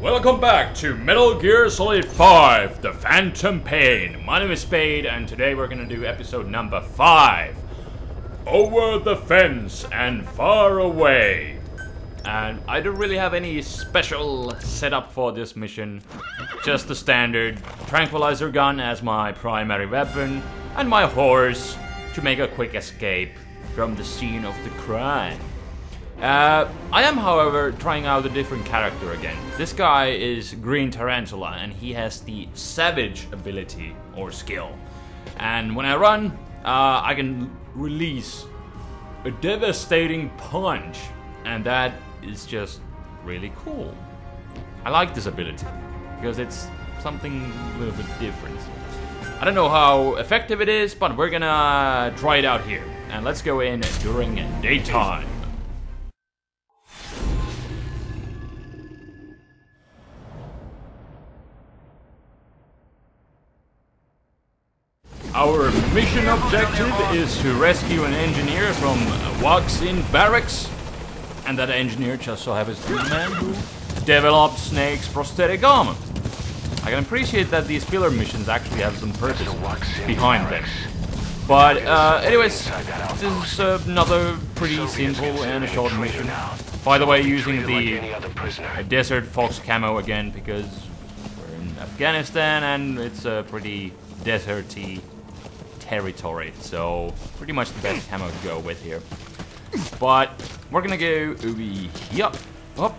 Welcome back to Metal Gear Solid 5, The Phantom Pain. My name is Spade, and today we're gonna do episode number 5. Over the fence and far away. And I don't really have any special setup for this mission. Just the standard tranquilizer gun as my primary weapon, and my horse to make a quick escape from the scene of the crime. I am, however, trying out a different character again. This guy is Green Tarantula, and he has the Savage ability, or skill. And when I run, I can release a devastating punch, and that is just really cool. I like this ability, because it's something a little bit different. I don't know how effective it is, but we're gonna try it out here. And let's go in during daytime. Our mission objective is to rescue an engineer from Waxin Barracks. And that engineer just so happens to be the man who developed Snake's prosthetic armor. I can appreciate that these filler missions actually have some purpose behind them. But anyways, this is another pretty simple and a short mission. By the way, using the Desert Fox camo again, because we're in Afghanistan and it's a pretty deserty territory, so pretty much the best camo to go with here. But we're gonna go over here, up,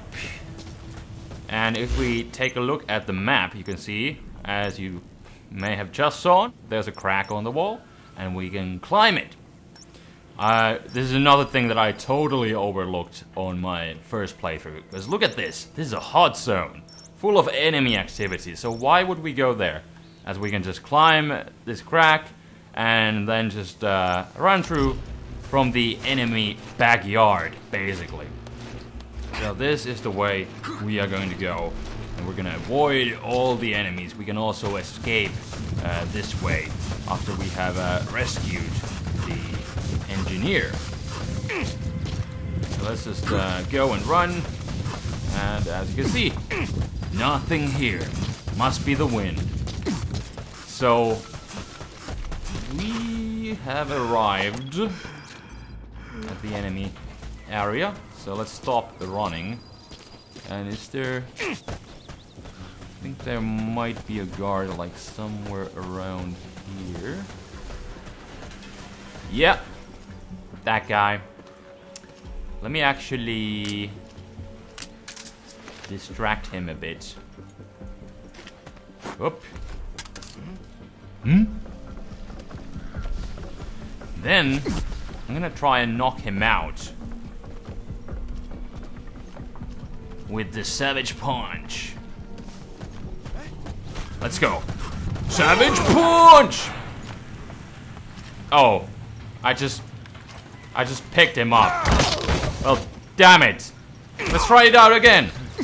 and if we take a look at the map, you can see, as you may have just saw, there's a crack on the wall, and we can climb it. This is another thing that I totally overlooked on my first playthrough, because look at this. This is a hot zone, full of enemy activity, so why would we go there? As we can just climb this crack, and then just run through from the enemy backyard, basically. So this is the way we are going to go, and we're gonna avoid all the enemies. We can also escape this way after we have rescued the engineer. So let's just go and run, and as you can see, nothing here. Must be the wind. So we have arrived at the enemy area, so let's stop the running. And is there... I think there might be a guard like somewhere around here. Yeah, that guy. Let me actually distract him a bit. Whoop. Then I'm gonna try and knock him out with the Savage Punch. Let's go. Savage Punch! Oh, I just picked him up. Well, damn it. Let's try it out again. I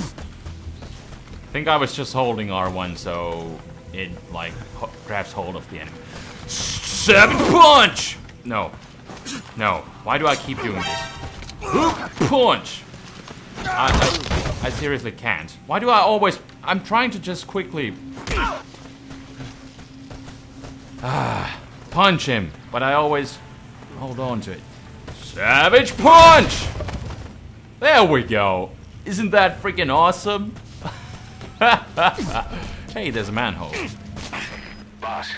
think I was just holding R1, so it like grabs hold of the enemy. Savage Punch! No. No. Why do I keep doing this? Punch! I seriously can't. Why do I always... I'm trying to just quickly... punch him, but I always hold on to it. Savage Punch! There we go. Isn't that freaking awesome? Hey, there's a manhole. Boss,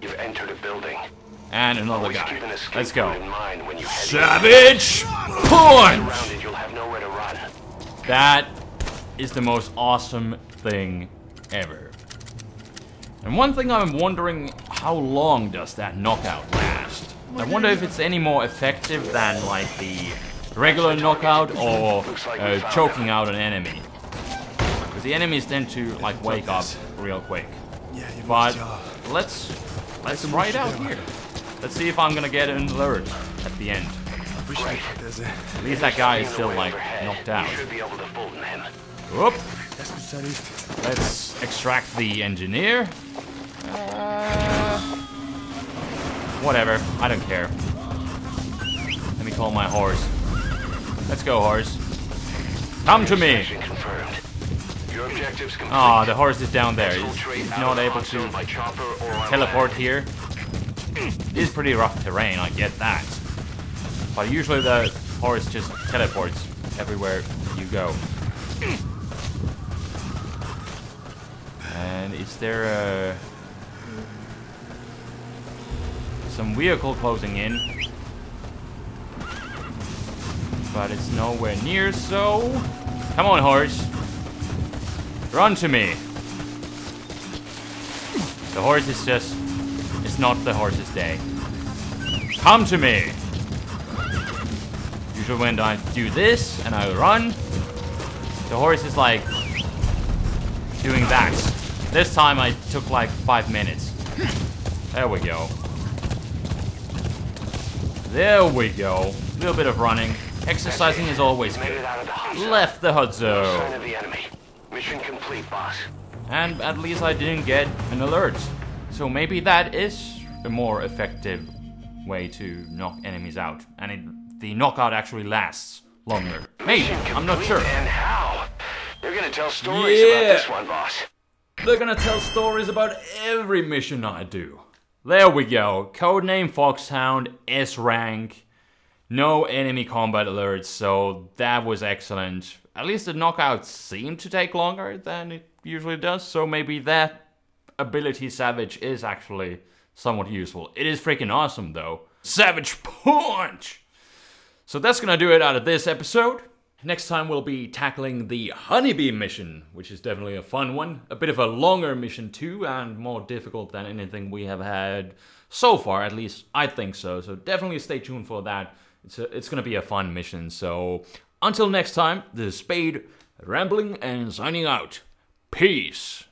you've entered a building. And another guy. Let's go. Savage Punch! You'll have nowhere to run. That is the most awesome thing ever. And one thing I'm wondering, how long does that knockout last? I wonder if it's any more effective than like the regular knockout or choking out an enemy. Because the enemies tend to like wake up real quick. But let's try it out here. Let's see if I'm gonna get an alert at the end. At least that guy is still like knocked out. Whoop. Let's extract the engineer. Whatever, I don't care. Let me call my horse. Let's go, horse. Come to me. Your objectives complete. Oh, the horse is down there. He's Infiltrate not out of able the to hot zone by chopper or on teleport land. here. It's pretty rough terrain, I get that. But usually the horse just teleports everywhere you go. And is there some vehicle closing in? But it's nowhere near, so... Come on, horse. Run to me. The horse is just... It's not the horse's day. Come to me. Usually when I do this and I run, the horse is like doing that. This time I took like 5 minutes. There we go. There we go. A little bit of running. Exercising is always Made good. it out of the hot zone. Left the hot No sign zone. of the enemy. Mission complete, boss. And at least I didn't get an alert. So maybe that is a more effective way to knock enemies out. And the knockout actually lasts longer. Maybe, Mission I'm not complete, sure. And how? You're gonna tell stories Yeah. about this one, boss. They're gonna tell stories about every mission I do. There we go. Codename Foxhound, S-Rank. No enemy combat alerts, so that was excellent. At least the knockout seemed to take longer than it usually does, so maybe that ability Savage is actually somewhat useful. It is freaking awesome though. Savage Punch! So that's gonna do it out of this episode. Next time we'll be tackling the Honeybee mission, which is definitely a fun one. A bit of a longer mission too, and more difficult than anything we have had so far, at least I think so. So definitely stay tuned for that. It's gonna be a fun mission. So until next time, this is Spade, rambling and signing out. Peace.